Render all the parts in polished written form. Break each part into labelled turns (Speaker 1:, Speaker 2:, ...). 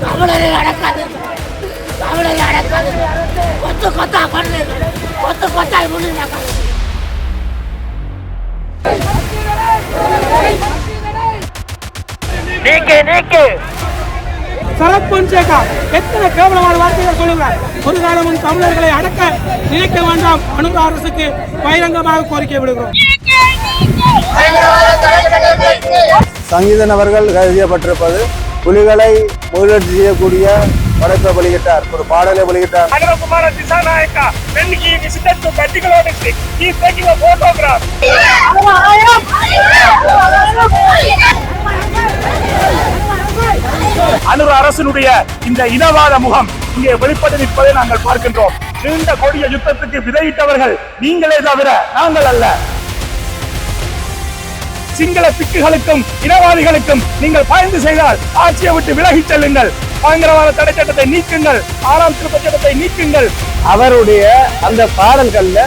Speaker 1: தமிழரை அடக்காது, தமிழரை அடக்காது. கொத்து கொத்தா பண்ணு, கொத்து கொத்தாய் முடிஞ்சாங்க. நீக்கு நீக்கு
Speaker 2: சரத் பொன்சேகா எத்தனை கேவலமான வார்த்தைகள் சொல்லுகிறார். ஒரு காலமும் தமிழர்களை அடக்க நினைக்க வேண்டாம். அனுர அரசுக்கு பகிரங்கமாக கோரிக்கை விடுகிறோம்.
Speaker 3: சங்கீதன் அவர்கள் கைது புலிகளை முதலீடு செய்யக்கூடிய படைப்பை வெளியிட்டார். ஒரு பாடலை வெளியிட்டார்.
Speaker 4: அனுர அரசினுடைய இந்த இனவாத முகம் இங்கே வெளிப்பட்டு நிற்பதை நாங்கள் பார்க்கின்றோம். நீண்ட கொடிய யுத்தத்துக்கு விதையிட்டவர்கள் நீங்களே தவிர நாங்கள் அல்ல. சிங்கள பிக்குகளுக்கும் இனவாதிகளுக்கும் நீங்கள் பயந்து செய்தால் ஆட்சியை விட்டு விலகிச் செல்லுங்கள். பயங்கரவாத தடை சட்டத்தை நீக்குங்கள், 6ஆம் திருத்தச் சட்டத்தை நீக்குங்கள்.
Speaker 3: அவருடைய அந்த பாடல்கள்ல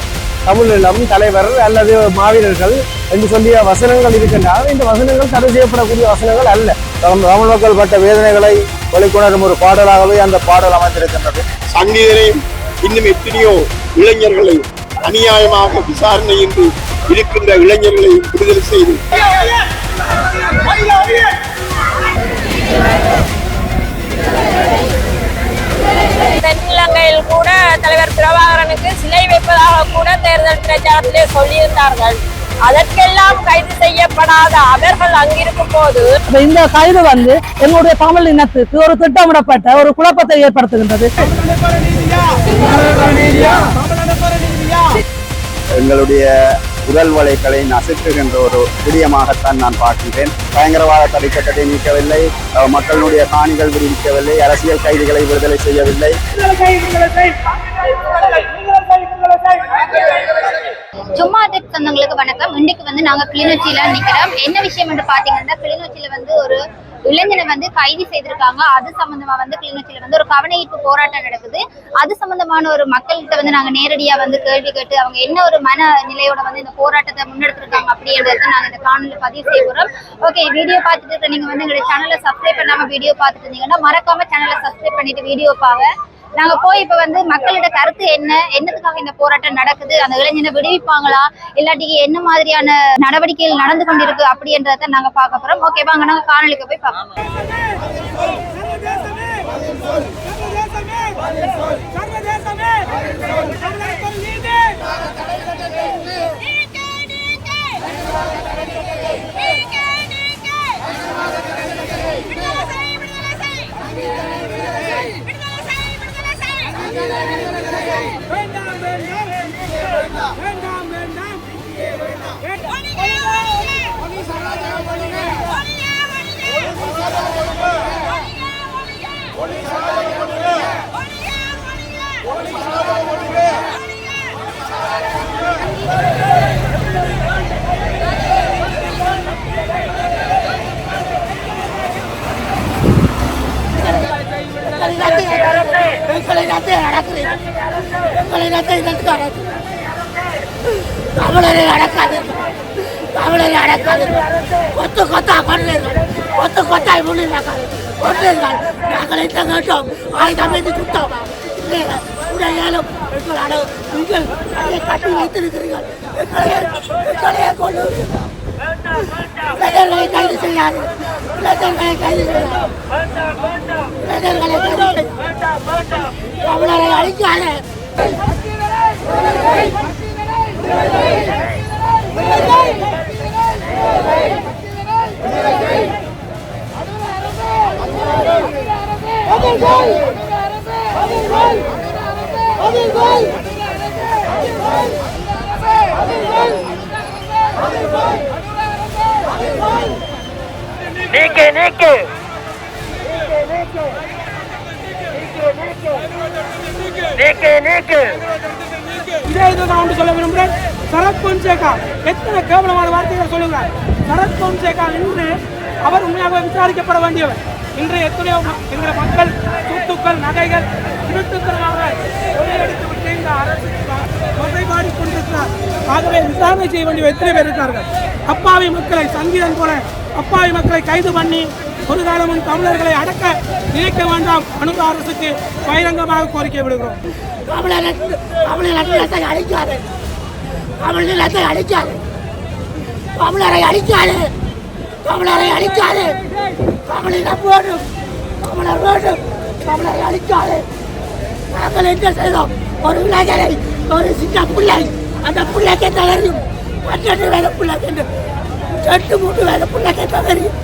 Speaker 3: தமிழீழம் தலைவர் அல்லது மாவீரர்கள் என்று சொல்லிய வசனங்கள் இருக்கின்றன. இந்த வசனங்கள் தடை செய்யப்படக்கூடிய வசனங்கள் அல்ல. தமிழ் மக்கள் பட்ட வேதனைகளை வெளிக்கொணரும் ஒரு பாடலாகவே அந்த பாடல் அமைந்திருக்கின்றது.
Speaker 5: சங்கீதனையும் இன்னும் எத்தனையோ இளைஞர்களை அநியாயமாக விசாரணையின்றி இருக்கின்ற இளைஞர்களை விடுதலை செய்து
Speaker 6: தென்னிலங்கையில் கூட தலைவர் பிரபாகரனுக்கு சிலை வைப்பதாக கூட தேர்தல் பிரச்சாரத்திலே சொல்லியிருந்தார்கள். அதற்கெல்லாம் கைது செய்யப்படாத அவர்கள் அங்கிருக்கும் போது
Speaker 7: இந்த கைது எங்களுடைய தமிழ் இனத்துக்கு ஒரு திட்டமிடப்பட்ட ஒரு குழப்பத்தை ஏற்படுத்துகின்றது.
Speaker 3: எங்களுடைய உடல் வலைகளை நசுக்குகின்ற ஒரு விடயமாகத்தான் நான் பார்க்கின்றேன். பயங்கரவாத தடை சட்டத்தை நீக்கவில்லை, மக்களுடைய காணிகள் விடுவிக்கவில்லை, அரசியல் கைதிகளை விடுதலை செய்யவில்லை.
Speaker 8: சும்மா டெக் சொந்தங்களுக்கு வணக்கம். இன்னைக்கு நாங்க கிளிநொச்சியில நிக்கிறோம். என்ன விஷயம் என்று பாத்தீங்கன்னா, கிளிநொச்சியில ஒரு இளைஞனை கைது செய்திருக்காங்க. அது சம்பந்தமா கிளிநொச்சியில ஒரு கவனஈர்ப்பு போராட்டம் நடக்குது. அது சம்பந்தமான ஒரு மக்கள்கிட்ட நாங்க நேரடியா கேள்வி கேட்டு அவங்க என்ன ஒரு மன நிலையோட இந்த போராட்டத்தை முன்னெடுத்திருக்காங்க அப்படின்றத நாங்க இந்த காணொலியில பதிவு செய்ய போறோம். ஓகே, வீடியோ பார்த்துட்டு நீங்க எங்களுடைய சேனலை சப்ஸ்கிரைப் பண்ணாம வீடியோ பார்த்துட்டு இருந்தீங்கன்னா மறக்காம சேனலை சப்ஸ்கிரைப் பண்ணிட்டு வீடியோ பாருங்க. நாங்க போய் இப்ப மக்களோட கருத்து என்னத்துக்காக இந்த போராட்டம் நடக்குது, அந்த இளைஞனை விடுவிப்பாங்களா இல்லாட்டி என்ன மாதிரியான நடவடிக்கைகள் நடந்து கொண்டிருக்கு அப்படின்றத நாங்க பார்க்க போறோம். ஓகே, வாங்க நாங்க காணொலிக்கு போய் பார்க்கலாம்.
Speaker 1: தமிழரை அடக்காது, தமிழரை அடக்காது. கொத்து கொத்தா பண்ணு, கொத்து கொத்தாய் முடிஞ்சாங்க. கொண்டுங்கள், நாங்கள் என்ன கேட்டோம்? ஆயுதம் சுத்தமா உடையாலும் நீங்கள் அதை கட்டி வைத்திருக்கிறீர்கள். எங்களையே கொண்டு இளைஞர்களை கைது செய்யாது, இளைஞர்களை கைது செய்யாது, இளைஞர்களை கைது செய்யாது. தமிழரை அழிக்காத. நீக்கு நீக்கு நீக்கு நீக்கு
Speaker 2: இதே நான் ஒன்று சொல்ல விரும்புகிறேன். சரத் பொன்சேகா எத்தனை கேவலமான வார்த்தைகள் சொல்லுகிறார். சரத் பொன்சேகா இன்று அவர் உண்மையாக விசாரிக்கப்பட வேண்டியவர். இன்று எத்தனையோ எங்களை மக்கள் சொத்துக்கள் நகைகள் திருட்டுத்தனமாக கொள்ளையடித்துவிட்டு இந்த அரசு கொள்ளைவாடி கொண்டிருக்கிறார். ஆகவே விசாரணை செய்ய வேண்டிய எத்தனை பேர் இருக்கிறார்கள். அப்பாவி மக்களை சங்கீதம் போல அப்பாவி மக்களை கைது பண்ணி ஒரு காலமும் தமிழர்களை அடக்க நினைக்க வேண்டாம். அனுர அரசுக்கு பகிரங்கமாக கோரிக்கை விடுகிறோம்.
Speaker 1: தமிழரை அழிக்காது, தமிழரை அழிக்காது, தமிழரை அழிக்காது, தமிழரை அழிக்காது, தமிழினம் வேண்டும், தமிழர் வேண்டும், தமிழரை அழிக்காது. நாங்கள் என்ன செய்தோம்? ஒரு இளைஞரை, ஒரு சின்ன பிள்ளை, அந்த பிள்ளைக்கு தவறியும் 12 வயது பிள்ளைக்கு 2-3 வயது பிள்ளைக்கு தவறியும்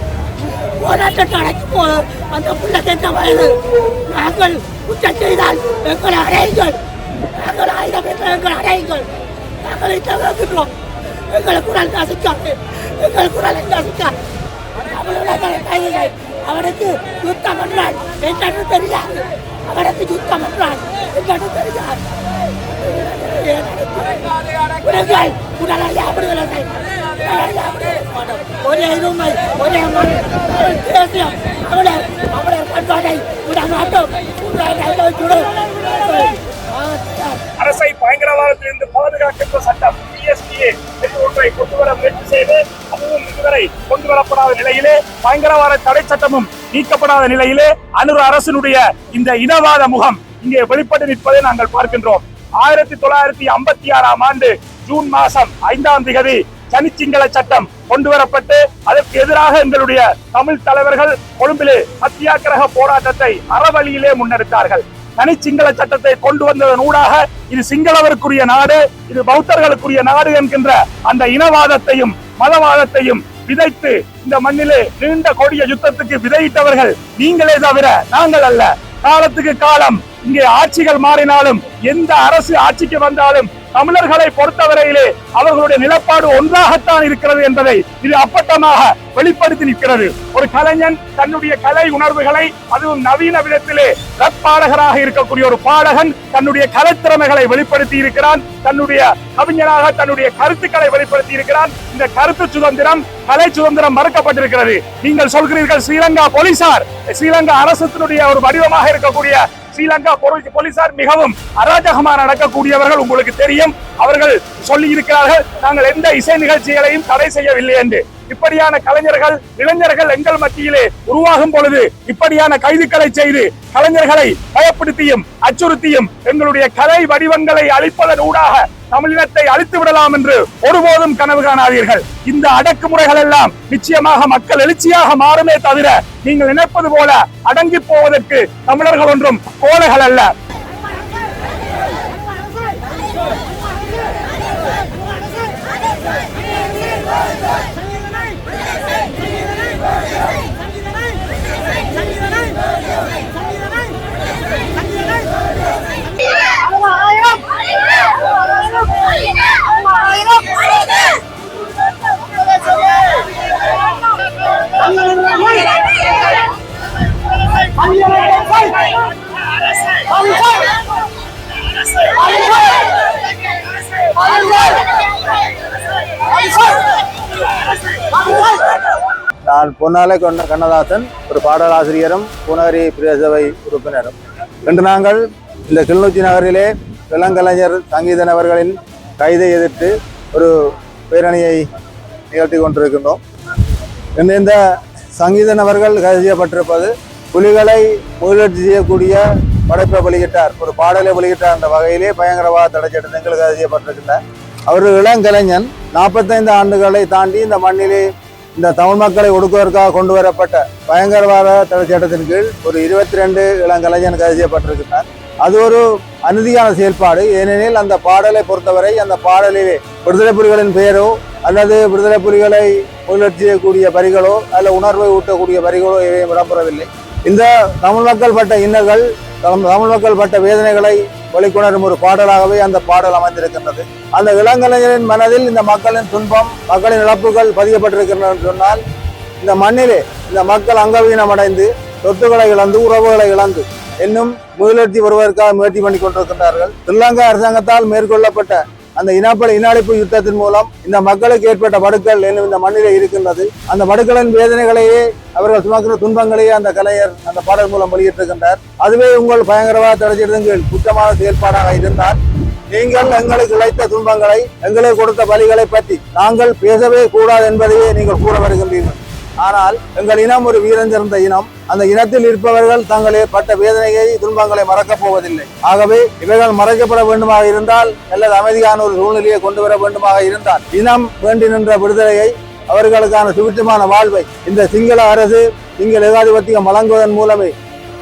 Speaker 1: போராட்டத்தை அடைக்கும் போது அந்த பிள்ளைக்கு வயது. நாங்கள் குற்றம் செய்தால் எங்களை அடையுங்கள், நாங்கள் ஆயுதம் என்ற எங்களை அடையுங்கள். நாங்கள் இந்த வைக்கின்றோம். எங்கள் குரல் நசிக்காது, எங்கள் குரலை நசிக்காது. தமிழர்களை கைதிகள் அவனுக்கு யுத்தம் என்றால் என்னன்னு தெரியாது, அவனுக்கு யுத்தம் என்றால் என்னன்னு தெரியாது. ஒரே இருமை, ஒரே மண், தேசியம், அவளை பண்பாட்டை விட மாட்டோம்.
Speaker 4: அரசை பயங்கரவாதத்திலிருந்து பாதுகாக்கின்ற சட்டம் PSTA என்று ஒன்றை கொண்டு வர முயற்சி செய்து அதுவும் இதுவரை கொண்டு வரப்படாத நிலையிலே, பயங்கரவாத தடை சட்டமும் நீக்கப்படாத நிலையிலே அனுர அரசினுடைய இந்த இனவாத முகம் இங்கே வெளிப்பட்டு நிற்பதை நாங்கள் பார்க்கின்றோம். 1956ஆம் ஆண்டு ஜூன் மாதம் 5ஆம் தேதி தனிச்சிங்கள சட்டம் கொண்டு வரப்பட்டு அதற்கு எதிராக எங்களுடைய தமிழ் தலைவர்கள் கொழும்பிலே சத்தியாகிரக போராட்டத்தை அறவழியிலே முன்னெடுத்தார்கள். தனிச்சிங்கள சட்டத்தை கொண்டு வந்ததன் ஊடாக இது சிங்களவருக்குரிய நாடு, இது பௌத்தர்களுக்குரிய நாடு என்கின்ற அந்த இனவாதத்தையும் மதவாதத்தையும் விதைத்து இந்த மண்ணிலே நீண்ட கொடிய யுத்தத்துக்கு விதையிட்டவர்கள் நீங்களே தவிர நாங்கள் அல்ல. காலத்துக்கு காலம் இங்கே ஆட்சிகள் மாறினாலும் எந்த அரசு ஆட்சிக்கு வந்தாலும் தமிழர்களை பொறுத்தவரையிலே அவர்களுடைய நிலப்பாடு ஒன்றாகத்தான் இருக்கிறது என்பதை இது அப்பட்டமாக வெளிப்படுத்தி நிற்கிறது. ஒரு கலைஞன் தன்னுடைய கலை உணர்வுகளை, அதுவும் நவீன விதத்திலே பாடகராக இருக்கக்கூடிய ஒரு பாடகன் தன்னுடைய கலைத்திறமைகளை வெளிப்படுத்தி இருக்கிறான். தன்னுடைய கவிஞனாக தன்னுடைய கருத்துக்களை வெளிப்படுத்தி இருக்கிறான். இந்த கருத்து சுதந்திரம், கலை சுதந்திரம் மறுக்கப்பட்டிருக்கிறது. நீங்கள் சொல்கிறீர்கள் ஸ்ரீலங்கா போலீசார், ஸ்ரீலங்கா அரசத்தினுடைய ஒரு வடிவமாக இருக்கக்கூடிய ஸ்ரீலங்கா போலீசார் மிகவும் அராஜகமாக நடக்கக்கூடியவர்கள். உங்களுக்கு தெரியும், அவர்கள் சொல்லி இருக்கிறார்கள் நாங்கள் எந்த இசை நிகழ்ச்சிகளையும் தடை செய்யவில்லை என்று. இப்படியான கலைஞர்கள், இளைஞர்கள் எங்கள் மத்தியிலே உருவாகும் பொழுது இப்படியான கைதுகளை செய்து கலைஞர்களை பயப்படுத்தியும் அச்சுறுத்தியும் எங்களுடைய கலை வடிவங்களை அழிப்பதன் ஊடாக தமிழினத்தை அழித்து விடலாம் என்று ஒருபோதும் கனவு காணாதீர்கள். இந்த அடக்குமுறைகள் எல்லாம் நிச்சயமாக மக்கள் எழுச்சியாக மாறுமே தவிர நீங்கள் நினைப்பது போல அடங்கி போவதற்கு தமிழர்கள் ஒன்றும் கோழைகள் அல்ல.
Speaker 3: நான் பொன்னாலை கண்ணதாசன், ஒரு பாடலாசிரியரும் பூநகரி பிரதேசபை உறுப்பினரும். இன்று நாங்கள் இந்த கிளிநொச்சி நகரிலே இளங்கலைஞர் சங்கீதன் அவர்களின் கைதை எதிர்த்து ஒரு பேரணியை நிகழ்த்தி கொண்டிருக்கின்றோம். இந்த சங்கீதன் அவர்கள் கைது செய்யப்பட்டிருப்பது புலிகளை முதலீட்டு செய்யக்கூடிய படைப்பை வெளியிட்டார், ஒரு பாடலை வெளியிட்டார் என்ற வகையிலே பயங்கரவாத தடை சட்டத்தில் கைது செய்யப்பட்டிருக்கின்றார். அவர் இளங்கலைஞன் 45 ஆண்டுகளை தாண்டி இந்த மண்ணிலே இந்த தமிழ் மக்களை ஒடுக்குவதற்காக கொண்டு வரப்பட்ட பயங்கரவாத தடை சட்டத்தின் கீழ் ஒரு 22 இளங்கலைஞன் கைது செய்யப்பட்டிருக்கிறார். அது ஒரு அநீதியான செயல்பாடு. ஏனெனில் அந்த பாடலை பொறுத்தவரை அந்த பாடலிலே விடுதலை புலிகளின் பெயரோ அல்லது விடுதலை புலிகளை முதலீட்டு செய்யக்கூடிய வரிகளோ அல்ல உணர்வை ஊட்டக்கூடிய வரிகளோ எவையும் இடம்பெறவில்லை. இந்த தமிழ் மக்கள் பட்ட இன்னல்கள், தமிழ் மக்கள் பட்ட வேதனைகளை வெளிக்கொணரும் ஒரு பாடலாகவே அந்த பாடல் அமைந்திருக்கின்றது. அந்த இளங்கலைஞரின் மனதில் இந்த மக்களின் துன்பம், மக்களின் இழப்புகள் பதியப்பட்டிருக்கின்றன சொன்னால், இந்த மண்ணிலே இந்த மக்கள் அங்கவீனம் அடைந்து சொத்துக்களை இழந்து உறவுகளை இழந்து இன்னும் முதலீட்டு வருவதற்காக முயற்சி பண்ணி கொண்டிருக்கின்றார்கள். ஸ்ரீலங்கா அரசாங்கத்தால் மேற்கொள்ளப்பட்ட அந்த இன அழிப்பு யுத்தத்தின் மூலம் இந்த மக்களுக்கு ஏற்பட்ட வடுக்கள் இன்னும் இந்த மண்ணிலே இருக்கின்றது. அந்த வடுக்களின் வேதனைகளையே, அவர்கள் சுமக்கிற துன்பங்களையே அந்த கலைஞர் அந்த பாடல் மூலம் வெளியிட்டிருக்கின்றார். அதுவே உங்கள் பயங்கரவாத தடைச்சட்டத்தின் குற்றமான செயல்பாடாக இருந்தால், நீங்கள் எங்களுக்கு இழைத்த துன்பங்களை, எங்களுக்கு கொடுத்த வலிகளை பற்றி நாங்கள் பேசவே கூடாது என்பதையே நீங்கள் கூற வருகின்றீர்கள். ஆனால் எங்கள் இனம் ஒரு வீரஞ்சிறந்த இனம். அந்த இனத்தில் இருப்பவர்கள் தங்களே பட்ட வேதனையை துன்பங்களை மறக்கப் போவதில்லை. ஆகவே இவைகள் மறைக்கப்பட வேண்டுமாக இருந்தால் அல்லது அமைதியான ஒரு சூழ்நிலையை கொண்டு வர வேண்டுமாக இருந்தால் இனம் வேண்டி நின்ற விடுதலையை, அவர்களுக்கான சுபிட்சமான வாழ்வை இந்த சிங்கள அரசு சிங்கள ஏகாதிபத்தியம் வழங்குவதன் மூலமே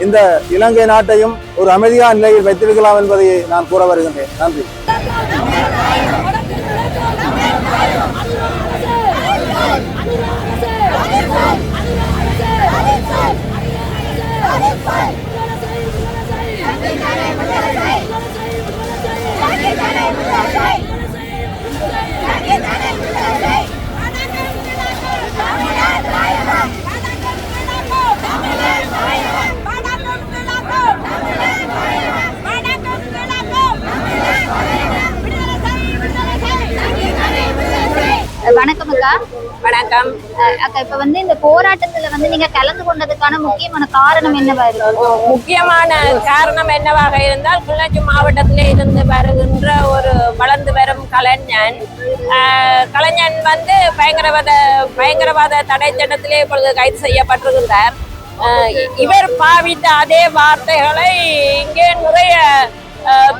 Speaker 3: இந்த இலங்கை நாட்டையும் ஒரு அமைதியான நிலையில் வைத்திருக்கலாம் என்பதை நான் கூற வருகின்றேன். நன்றி.
Speaker 8: வணக்கம் அக்கா.
Speaker 6: வணக்கம்
Speaker 8: அக்கா, இப்ப வந்து இந்த போராட்டத்துல வந்து நீங்க கலந்து கொண்டதுக்கான முக்கியமான காரணம் என்னவா இருக்கு?
Speaker 6: முக்கியமான காரணம் என்னவாக இருந்தால் கிளிநொச்சி மாவட்டத்திலே இருந்து வருகின்ற ஒரு வளர்ந்து வரும் கலைஞன் வந்து பயங்கரவாத தடை சட்டத்திலே இப்பொழுது கைது செய்யப்பட்டிருந்தார். இவர் பாவித்த அதே வார்த்தைகளை இங்கே நிறைய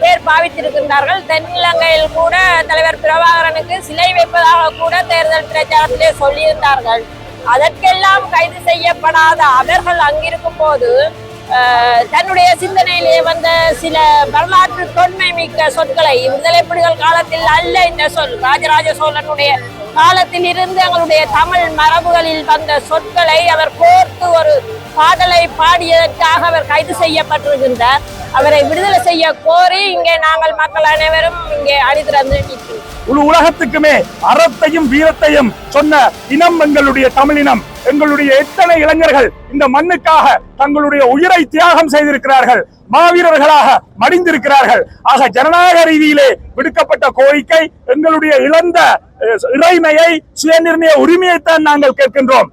Speaker 6: பேர் பாவித்திருக்கின்றார்கள். தென்னிலங்கையில் கூட தலைவர் பிரபாகரனுக்கு சிலை வைப்பதாக கூட தேர்தல் பிரச்சாரத்திலே சொல்லியிருந்தார்கள். அதற்கெல்லாம் கைது செய்யப்படாத அவர்கள் அங்கிருக்கும் போது தன்னுடைய சிந்தனையிலே வந்த சில வரலாற்று தொன்மை மிக்க சொற்களை விடுதலை புலிகள் காலத்தில் அல்ல இந்த சொல், ராஜராஜ சோழனுடைய காலத்தில் இருந்து எங்களுடைய தமிழ் மரபுகளில் வந்த சொற்களை அவர் கோர்த்து ஒரு பாடலை பாடியதற்காக அவர் கைது செய்யப்பட்டிருக்கின்றார். அவரை விடுதலை செய்ய கோரி இங்கே நாங்கள் மக்கள் அனைவரும் இங்கே அணிதிரண்டு நிற்கிறோம்.
Speaker 4: உலகத்துக்குமே அறத்தையும் வீரத்தையும் சொன்ன இனம் எங்களுடைய தமிழினம். எங்களுடைய எத்தனை இளைஞர்கள் இந்த மண்ணுக்காக தங்களுடைய உயிரை தியாகம் செய்திருக்கிறார்கள், மாவீரர்களாக மடிந்திருக்கிறார்கள். ஆக ஜனநாயக ரீதியிலே விடுக்கப்பட்ட கோரிக்கை எங்களுடைய இழந்த இறைமையை, சுயநிர்ணய உரிமையைத்தான் நாங்கள் கேட்கின்றோம்.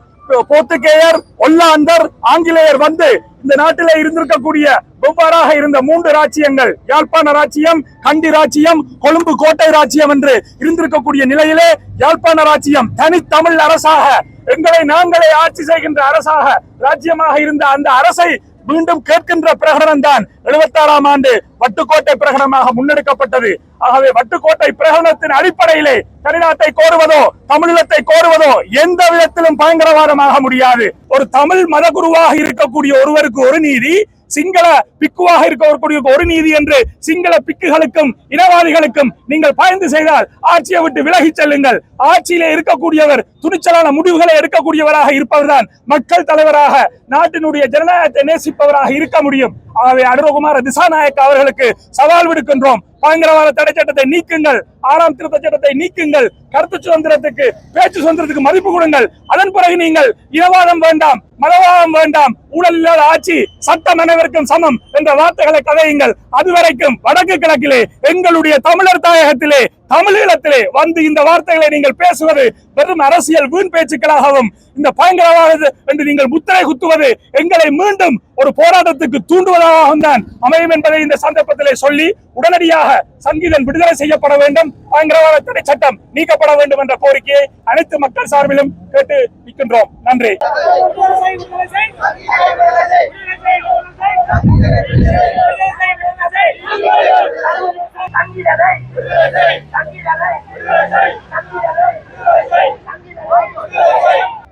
Speaker 4: போர்த்துகேயர், ஒல்லாந்தர், ஆங்கிலேயர் வந்து இந்த நாட்டிலே இருந்திருக்கக்கூடிய வெவ்வேறாக இருந்த 3 ராச்சியங்கள், யாழ்ப்பாண ராச்சியம், கண்டி ராச்சியம், கொழும்பு கோட்டை ராச்சியம் என்று இருந்திருக்கக்கூடிய நிலையிலே யாழ்ப்பாண ராச்சியம் தனித்தமிழ் அரசாக, எங்களை நாங்களே ஆட்சி செய்கின்ற அரசாக, ராஜ்யமாக இருந்த அந்த அரசை மீண்டும் கேட்கின்ற பிரகடனம் தான் 76ஆம் ஆண்டு வட்டுக்கோட்டை பிரகடனமாக முன்னெடுக்கப்பட்டது. ஆகவே வட்டுக்கோட்டை பிரகடனத்தின் அடிப்படையிலே தனிநாட்டை கோருவதோ தமிழீழத்தை கோருவதோ எந்த விதத்திலும் பயங்கரவாதமாக முடியாது. ஒரு தமிழ் மதகுருவாக இருக்கக்கூடிய ஒருவருக்கு ஒரு நீதி, சிங்கள பிக்குவாக இருக்கக்கூடிய ஒரு நீதி என்று சிங்கள பிக்குகளுக்கும் இனவாதிகளுக்கும் நீங்கள் பயந்து செய்தால் ஆட்சியை விட்டு விலகி செல்லுங்கள். ஆட்சியிலே இருக்கக்கூடியவர் துணிச்சலான முடிவுகளை எடுக்கக்கூடியவராக இருப்பவர்தான் மக்கள் தலைவராக, நாட்டினுடைய ஜனநாயகத்தை நேசிப்பவராக இருக்க முடியும். ஆகவே அனுரகுமார திசாநாயக்க அவர்களுக்கு சவால் விடுக்கின்றோம். பயங்கரவாத தடை சட்டத்தை நீக்குங்கள், 6ஆம் திருத்த சட்டத்தை நீக்குங்கள், கருத்து சுதந்திரத்துக்கு, பேச்சு சுதந்திரத்துக்கு மதிப்பு கொடுங்கள். அதன் பிறகு நீங்கள் இனவாதம் வேண்டாம், மதவாதம் வேண்டாம், ஊழல் இல்லாத ஆட்சி, சட்டம் அனைவருக்கும் சமம் என்ற வார்த்தைகளை கதையுங்கள். அதுவரைக்கும் வடக்கு கிழக்கிலே எங்களுடைய தமிழர் தாயகத்திலே தமிழீழத்திலே வந்து இந்த வார்த்தைகளை நீங்கள் பேசுவது வெறும் அரசியல் வீண் பேச்சுக்களாகவும், இந்த பயங்கரவாத என்று நீங்கள் முத்திரை குத்துவது எங்களை மீண்டும் ஒரு போராட்டத்துக்கு தூண்டுவதாகவும் தான் அமையும் என்பதை இந்த சந்தர்ப்பத்திலே சொல்லி உடனடியாக சங்கீதன் விடுதலை செய்யப்பட வேண்டும், பயங்கரவாத தடை சட்டம் நீக்கப்பட வேண்டும் என்ற கோரிக்கையை அனைத்து மக்கள் சார்பிலும் கேட்டு நிற்கின்றோம். நன்றி.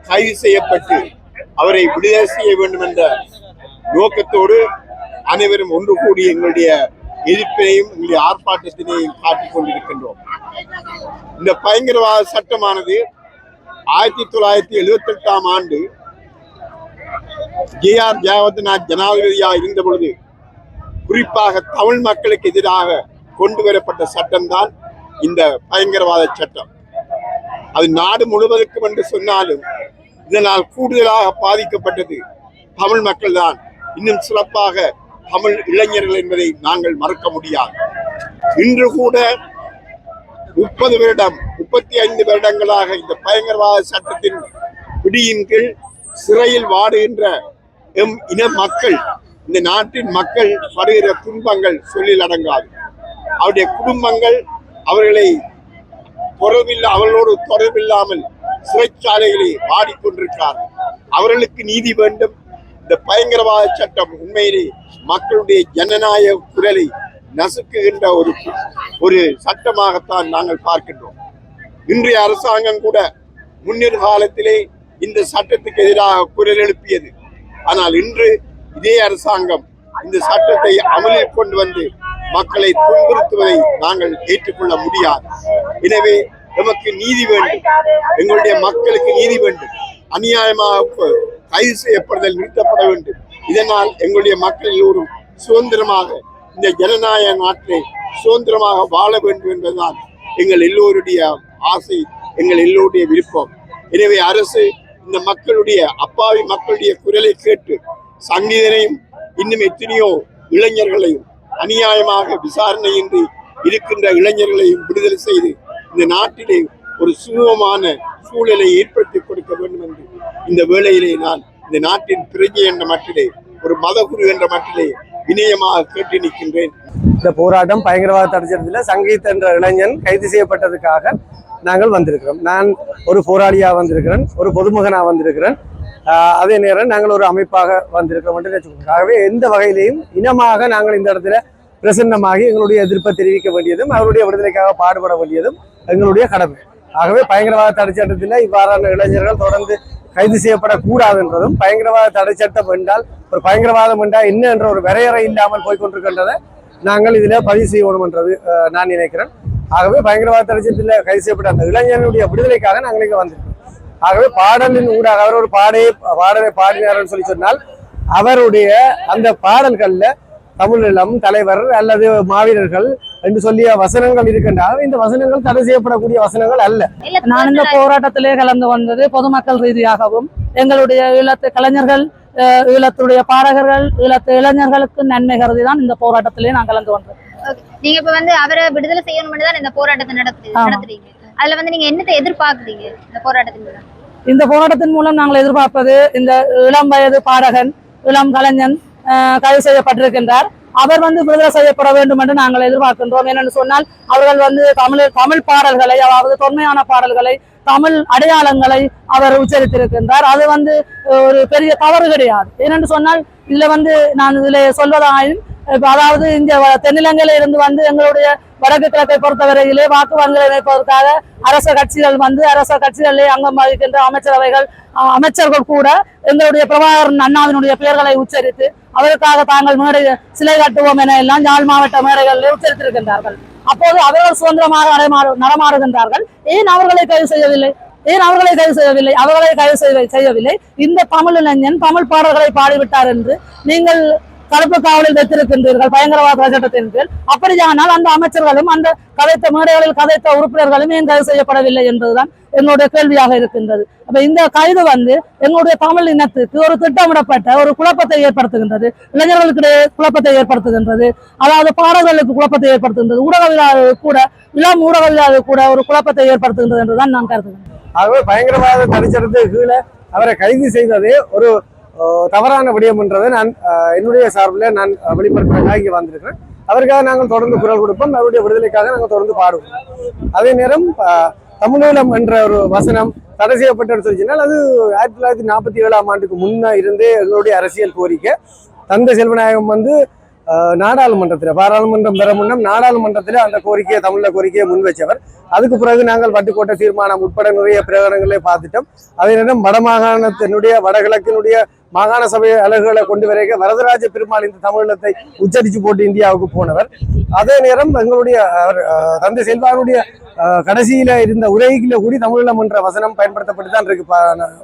Speaker 5: கைது செய்யப்பட்டு அவரை விடுதலை செய்ய வேண்டும் என்ற நோக்கத்தோடு அனைவரும் ஒன்று கூடி எங்களுடைய எதிர்ப்பினையும் எங்களுடைய ஆர்ப்பாட்டத்தினையும் காட்டிக் கொண்டிருக்கின்றோம். இந்த பயங்கரவாத சட்டமானது 1978ஆம் ஆண்டு ஜே.ஆர். ஜெயவர்தனா ஜனாதிபதியாக இருந்த பொழுது குறிப்பாக தமிழ் மக்களுக்கு எதிராக கொண்டு வரப்பட்ட சட்டம்தான் இந்த பயங்கரவாத சட்டம். அது நாடு முழுவதற்கும் என்று சொன்னாலும் இதனால் கூடுதலாக பாதிக்கப்பட்டது தமிழ் மக்கள் தான், இன்னும் சிறப்பாக தமிழ் இளைஞர்கள் என்பதை நாங்கள் மறக்க முடியாது. இன்று கூட 30 வருடம் 35 வருடங்களாக இந்த பயங்கரவாத சட்டத்தின் பிடியின் கீழ் சிறையில் வாடுகின்ற எம் இன மக்கள், இந்த நாட்டின் மக்கள் படுகிற துன்பங்கள் சொல்லில் அடங்காது. அவருடைய குடும்பங்கள் அவர்களோடு தொடர்பில்லாமல் சிறைச்சாலைகளை வாடிக்கொண்டிருக்கிறார்கள். அவர்களுக்கு நீதி வேண்டும். இந்த பயங்கரவாத சட்டம் உண்மையிலே மக்களுடைய ஜனநாயக குரலை நசுக்குகின்ற ஒரு சட்டமாகத்தான் நாங்கள் பார்க்கின்றோம். இன்றைய அரசாங்கம் கூட முன்னொரு காலத்திலே இந்த சட்டத்துக்கு எதிராக குரல் எழுப்பியது. ஆனால் இன்று இதே அரசாங்கம் இந்த சட்டத்தை அமலில் கொண்டு வந்து மக்களை துன்புறுத்துவதை நாங்கள் ஏற்றுக்கொள்ள முடியாது. எனவே நமக்கு நீதி வேண்டும், எங்களுடைய மக்களுக்கு நீதி வேண்டும். அநியாயமாக கைது செய்யப்படுதல் நிறுத்தப்பட வேண்டும். இதனால் எங்களுடைய மக்கள் எல்லோரும் சுதந்திரமாக இந்த ஜனநாயக நாட்டிலே சுதந்திரமாக வாழ வேண்டும் என்பதுதான் எங்கள் எல்லோருடைய ஆசை, எங்கள் எல்லோருடைய விருப்பம். எனவே அரசு இந்த மக்களுடைய அப்பாவி மக்களுடைய குரலை கேட்டு சங்கீதனையும் இன்னும் எத்தனையோ இளைஞர்களையும் அநியாயமாக விசாரணையின்றி இருக்கின்ற இளைஞர்களையும் விடுதலை செய்து இந்த நாட்டிலே ஒரு சுமூகமான சூழலை ஏற்படுத்தி கொடுக்க வேண்டும் என்று இந்த வேளையிலே நான் இந்த நாட்டின் பிரஜை என்ற மட்டிலே ஒரு மதகுரு என்ற மட்டிலே வினயமாக கேட்டு நிற்கின்றேன்.
Speaker 3: இந்த போராட்டம் பயங்கரவாத தடை சட்டத்தில் சங்கீத் என்ற இளைஞன் கைது செய்யப்பட்டதுக்காக நாங்கள் வந்திருக்கிறோம். நான் ஒரு போராளியாக வந்திருக்கிறேன், ஒரு பொதுமகனாக வந்திருக்கிறேன். அதே நேரம் நாங்கள் ஒரு அமைப்பாக வந்திருக்கிறோம் என்று நினைச்சுக்கோங்க. ஆகவே எந்த வகையிலையும் இனமாக நாங்கள் இந்த இடத்துல பிரசன்னமாகி எங்களுடைய எதிர்ப்பை தெரிவிக்க வேண்டியதும் அவருடைய விடுதலைக்காக பாடுபட வேண்டியதும் எங்களுடைய கடமை. ஆகவே பயங்கரவாத தடை சட்டத்தில் இவ்வாறான இளைஞர்கள் தொடர்ந்து கைது செய்யப்படக்கூடாது என்றதும், பயங்கரவாத தடை சட்டம் என்றால் ஒரு பயங்கரவாதம் என்றால் என்ன என்ற ஒரு வரையறை இல்லாமல் போய்கொண்டிருக்கின்றதை நாங்கள் இதில் பதிவு செய்யணும் என்றது நான் நினைக்கிறேன். ஆகவே பயங்கரவாத தடை சட்டத்தில் கைது செய்யப்பட்ட அந்த இளைஞனுடைய விடுதலைக்காக நாங்கள் இங்கே வந்திருக்கோம். ஆகவே பாடலின் ஊடாக அவர் ஒரு பாடலை பாடினார்னு சொல்லி சொன்னால் அவருடைய அந்த பாடல்கள்ல தமிழீழம் தலைவர் அல்லது மாவீரர்கள் என்று சொல்லிய வசனங்கள் இருக்கின்றால் இந்த வசனங்கள் தடை செய்யப்படக்கூடிய வசனங்கள் அல்ல.
Speaker 7: நான் இந்த போராட்டத்திலே கலந்து வந்தது பொதுமக்கள் ரீதியாகவும் எங்களுடைய ஈழத்து கலைஞர்கள், ஈழத்துடைய பாடகர்கள், ஈழத்து இளைஞர்களுக்கு நன்மை கருதி தான் இந்த போராட்டத்திலே நான் கலந்து வந்தேன்.
Speaker 8: நீங்க இப்ப வந்து அவரை விடுதலை செய்யணும்னு தான் இந்த போராட்டத்தை நடத்துறீங்க. அதுல வந்து நீங்க என்னத்தை எதிர்பார்க்குறீங்க இந்த போராட்டத்தின் மூலம்?
Speaker 7: இந்த போராட்டத்தின் மூலம் நாங்கள் எதிர்பார்ப்பது, இந்த இளம் வயது பாடகன், இளம் கலைஞன் கைது செய்யப்பட்டிருக்கின்றார். அவர் வந்து விடுதலை செய்யப்பட வேண்டும் என்று நாங்கள் எதிர்பார்க்கின்றோம். என்னென்னு சொன்னால் அவர்கள் வந்து தமிழ் பாடல்களை, அதாவது தொன்மையான பாடல்களை, தமிழ் அடையாளங்களை அவர் உச்சரித்திருக்கின்றார். அது வந்து ஒரு பெரிய தவறு கிடையாது. ஏனென்று சொன்னால் இதுல வந்து நான் இதுல சொல்வதாயும், அதாவது இந்த தென்னிலங்கையில இருந்து வந்து எங்களுடைய வடக்கு கிழக்கை பொறுத்தவரையிலே வாக்கு வங்கிகளை இணைப்பதற்காக அரச கட்சிகளிலே அங்கம் வகிக்கின்ற அமைச்சர்கள் கூட எங்களுடைய பிரபாகரன் அண்ணாவினுடைய பெயர்களை உச்சரித்து அவருக்காக தாங்கள் சிலை கட்டுவோம் என எல்லாம் யாழ் மாவட்ட மேடைகளிலே உச்சரித்திருக்கின்றார்கள். அப்போது அவர்கள் சுதந்திரமாக நடமாடுகின்றார்கள். ஏன் அவர்களை கைது செய்யவில்லை? அவர்களை கைது செய்யவில்லை. இந்த தமிழ் இளைஞன் தமிழ் பாடல்களை பாடிவிட்டார் என்று நீங்கள் தடுப்பு காவலில் வைத்திருக்கின்றீர்கள் பயங்கரவாத சட்டத்தின் கீழ். அப்படியானால் அந்த அமைச்சர்களும் அந்த கதைத்த மேடைகளில் கதைத்த உறுப்பினர்களும் ஏன் கைது செய்யப்படவில்லை என்பதுதான் எங்களுடைய கேள்வியாக இருக்கின்றது. அப்ப இந்த கைது வந்து எங்களுடைய தமிழ் இனத்துக்கு ஒரு திட்டமிடப்பட்ட ஒரு குழப்பத்தை ஏற்படுத்துகின்றது, இளைஞர்களுக்கிடையே குழப்பத்தை ஏற்படுத்துகின்றது, அதாவது பாடல்களுக்கு குழப்பத்தை ஏற்படுத்துகின்றது, இளம் ஊடகவியலாளர்களுக்கு கூட ஒரு குழப்பத்தை ஏற்படுத்துகின்றது என்றுதான் நான் கருதுகிறேன்.
Speaker 3: ஆகவே பயங்கரவாத தடை சட்டத்துக்கு கீழே அவரை கைது செய்ததே ஒரு தவறான விடயம் என்றதை நான் என்னுடைய சார்பில் நான் வெளிப்படுத்துவதற்காக இங்கே வந்திருக்கிறேன். அவருக்காக நாங்கள் தொடர்ந்து குரல் கொடுப்போம், அவருடைய விடுதலைக்காக நாங்கள் தொடர்ந்து பாடுவோம். அதே நேரம் தமிழீழம் என்ற ஒரு வசனம் தடை செய்யப்பட்டன்னு சொல்லிச்சுனால் அது 1947ஆம் ஆண்டுக்கு முன்னே இருந்தே எங்களுடைய அரசியல் கோரிக்கை. தந்தை செல்வநாயகம் வந்து நாடாளுமன்றத்தில், பாராளுமன்றம் பெற முன்னம் நாடாளுமன்றத்தில் அந்த கோரிக்கையை, தமிழ கோரிக்கையை முன் வச்சவர். அதுக்கு பிறகு நாங்கள் வட்டுக்கோட்டை தீர்மானம் உட்பட நிறைய பிரகடனங்களை பார்த்துட்டோம். அதே நேரம் வடமாகாணத்தினுடைய வடகிழக்கினுடைய மாகாண சபை அலகுகளை கொண்டு வரைக்க வரதராஜ பெருமாள் இந்த தமிழத்தை உச்சரித்து போட்டு இந்தியாவுக்கு போனவர். அதே நேரம் எங்களுடைய தந்தை செல்வானுடைய கடைசியில இருந்த உரையில கூடி தமிழீழம் என்ற வசனம் பயன்படுத்தப்பட்டு தான் இருக்கு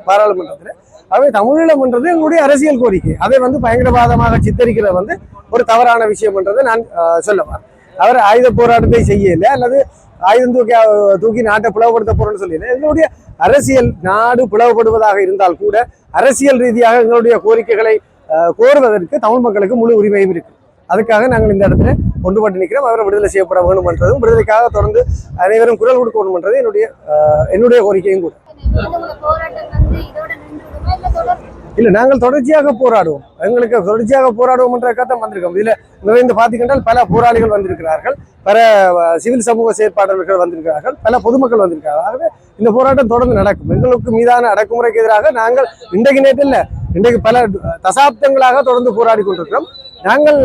Speaker 3: பாராளுமன்றத்தில். அவை தமிழீழம் என்றது எங்களுடைய அரசியல் கோரிக்கை. அதை வந்து பயங்கரவாதமாக சித்தரிக்கிறது வந்து ஒரு தவறான விஷயம் என்றதை நான் சொல்லவார். அவர் ஆயுத போராட்டத்தை செய்யல அல்லது ஆயுதம் தூக்கி நாட்டை பிளவுபடுத்த போறோம்னு சொல்லல. எங்களுடைய அரசியல் நாடு பிளவுபடுவதாக இருந்தால் கூட அரசியல் ரீதியாக எங்களுடைய கோரிக்கைகளை கோருவதற்கு தமிழ் மக்களுக்கு முழு உரிமையும் இருக்கு. அதுக்காக நாங்கள் இந்த இடத்துல ஒன்றுபட்டு நிற்கிறோம். அவரை விடுதலை செய்யப்பட வேண்டும் என்றதும், விடுதலைக்காக தொடர்ந்து அனைவரும் குரல் கொடுக்க வேண்டும் என்றது என்னுடைய கோரிக்கையும் கூட. இல்ல நாங்கள் தொடர்ச்சியாக போராடுவோம், எங்களுக்கு தொடர்ச்சியாக போராடுவோம் என்ற கட்டம் வந்திருக்கோம். இதுல நிறைந்து பார்த்தீங்கன்னா பல போராளிகள் வந்திருக்கிறார்கள், பல சிவில் சமூக செயற்பாட்டாளர்கள் வந்திருக்கிறார்கள், பல பொதுமக்கள் வந்திருக்கிறார்கள். ஆகவே இந்த போராட்டம் தொடர்ந்து நடக்கும். எங்களுக்கு மீதான அடக்குமுறைக்கு எதிராக நாங்கள் இன்றைக்கு நேற்று இல்லை, இன்றைக்கு பல தசாப்தங்களாக தொடர்ந்து போராடி கொண்டிருக்கிறோம். நாங்கள்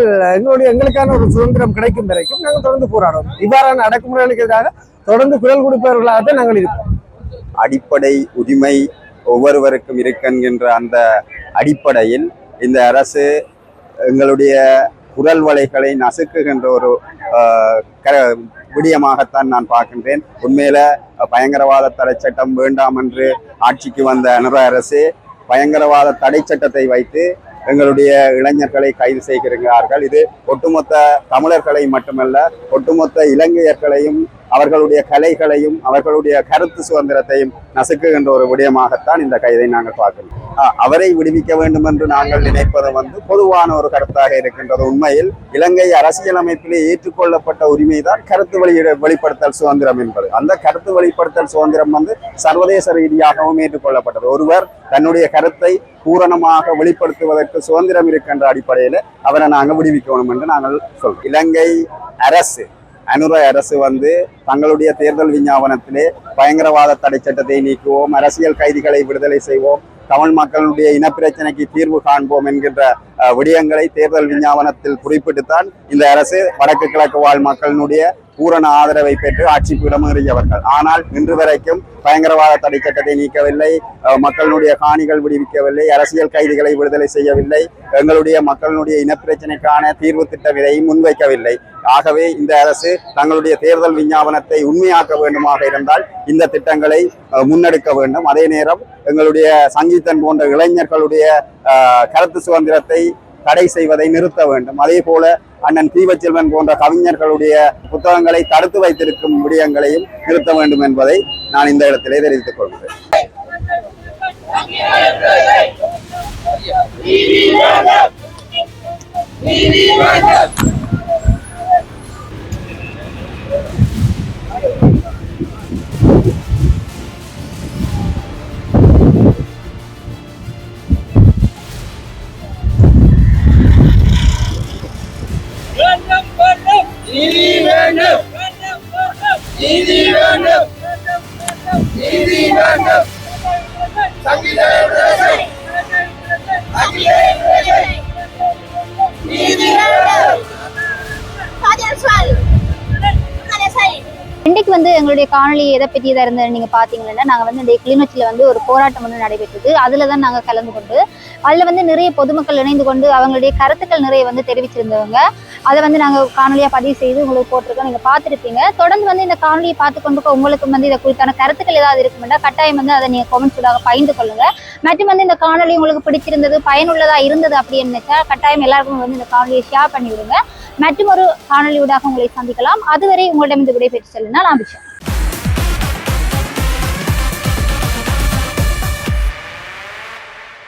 Speaker 3: எங்களுக்கான ஒரு சுதந்திரம் கிடைக்கும் வரைக்கும் நாங்கள் தொடர்ந்து போராடுவோம். இவ்வாறான அடக்குமுறைகளுக்கு எதிராக தொடர்ந்து குரல் கொடுப்பவர்களாக நாங்கள் இருப்போம்.
Speaker 9: அடிப்படை உரிமை ஒவ்வொருவருக்கும் இருக்கின்ற அந்த அடிப்படையில் இந்த அரசு எங்களுடைய குரல் வலைகளை நசுக்குகின்ற ஒரு விடயமாகத்தான் நான் பார்க்கின்றேன். உண்மையில பயங்கரவாத தடை சட்டம் வேண்டாம் என்று ஆட்சிக்கு வந்த அனுர அரசு பயங்கரவாத தடை சட்டத்தை வைத்து எங்களுடைய இளைஞர்களை கைது செய்கிறார்கள். இது ஒட்டுமொத்த தமிழர்களை மட்டுமல்ல, ஒட்டுமொத்த இலங்கையர்களையும் அவர்களுடைய கலைகளையும் அவர்களுடைய கருத்து சுதந்திரத்தையும் நசுக்குகின்ற ஒரு விடயமாகத்தான் இந்த கைதை நாங்கள் பார்க்கிறோம். அவரை விடுவிக்க வேண்டும் என்று நாங்கள் நினைப்பது பொதுவான ஒரு கருத்தாக இருக்கின்றது. உண்மையில் இலங்கை அரசியலமைப்பிலே ஏற்றுக்கொள்ளப்பட்ட உரிமைதான் கருத்து வெளிப்படுத்தல் சுதந்திரம் என்பது. அந்த கருத்து வெளிப்படுத்தல் சுதந்திரம் சர்வதேச ரீதியாகவும் ஏற்றுக்கொள்ளப்பட்டது. ஒருவர் தன்னுடைய கருத்தை பூரணமாக வெளிப்படுத்துவதற்கு சுதந்திரம் இருக்கின்ற அடிப்படையில் அவரை நாங்கள் விடுவிக்கணும் என்று நாங்கள் சொல்றோம். இலங்கை அரசு அனுர அரசு தங்களுடைய தேர்தல் விஞ்ஞாபனத்திலே பயங்கரவாத தடை சட்டத்தை நீக்குவோம், அரசியல் கைதிகளை விடுதலை செய்வோம், தமிழ் மக்களுடைய இனப்பிரச்சனைக்கு தீர்வு காண்போம் என்கின்ற விடயங்களை தேர்தல் விஞ்ஞாபனத்தில் குறிப்பிட்டுத்தான் இந்த அரசு வடக்கு கிழக்கு வாழ் மக்களினுடைய பூரண ஆதரவை பெற்று ஆட்சிக்கு இடமேறியவர்கள். ஆனால் இன்று வரைக்கும் பயங்கரவாத தடை சட்டத்தை நீக்கவில்லை, மக்களுடைய காணிகள் விடுவிக்கவில்லை, அரசியல் கைதிகளை விடுதலை செய்யவில்லை, எங்களுடைய மக்களுடைய இனப்பிரச்சனைக்கான தீர்வு திட்ட விதையை முன்வைக்கவில்லை. ஆகவே இந்த அரசு தங்களுடைய தேர்தல் விஞ்ஞாபனத்தை உண்மையாக்க வேண்டுமாக இருந்தால் இந்த திட்டங்களை முன்னெடுக்க வேண்டும். அதே நேரம் எங்களுடைய சங்கீதன் போன்ற இளைஞர்களுடைய கருத்து சுதந்திரத்தை தடை செய்வதை நிறுத்த வேண்டும். அதே போல அண்ணன் தீவச்செல்வன் போன்ற கவிஞர்களுடைய புத்தகங்களை தடுத்து வைத்திருக்கும் விடயங்களையும் நிறுத்த வேண்டும் என்பதை நான் இந்த இடத்திலே தெரிவித்துக் கொள்கிறேன்.
Speaker 8: இன்றைக்கு எங்களுடைய காணொலி எதை பற்றியதாக இருந்தது நீங்கள் பார்த்தீங்கன்னா, நாங்கள் இந்த கிளிநொச்சியில் ஒரு போராட்டம் நடைபெற்றது. அதில் தான் நாங்கள் கலந்து கொண்டு அதில் நிறைய பொதுமக்கள் இணைந்து கொண்டு அவங்களுடைய கருத்துக்கள் நிறைய தெரிவிச்சிருந்தவங்க. அதை நாங்கள் காணொலியாக பதிவு செய்து உங்களுக்கு போட்டிருக்கோம், நீங்கள் பார்த்துருப்பீங்க. தொடர்ந்து இந்த காணொலியை பார்த்து கொண்டு உங்களுக்கு இதை குறித்தான கருத்துக்கள் ஏதாவது இருக்குமெண்டா கட்டாயம் அதை நீங்கள் கமெண்ட்ஸாக பகிர்ந்து கொள்ளுங்கள். மற்றும் இந்த காணொலி உங்களுக்கு பிடிச்சிருந்தது பயனுள்ளதாக இருந்தது அப்படின்னு நினைச்சா கட்டாயம் எல்லாருக்கும் இந்த காணொலியை ஷேர் பண்ணி விடுங்க. மற்றும் ஒரு காணொலியூடாக உங்களை சந்திக்கலாம். அதுவரை உங்களிடம் இந்த விடைபெற்று செல்லுங்கள். நான் அபிஷா.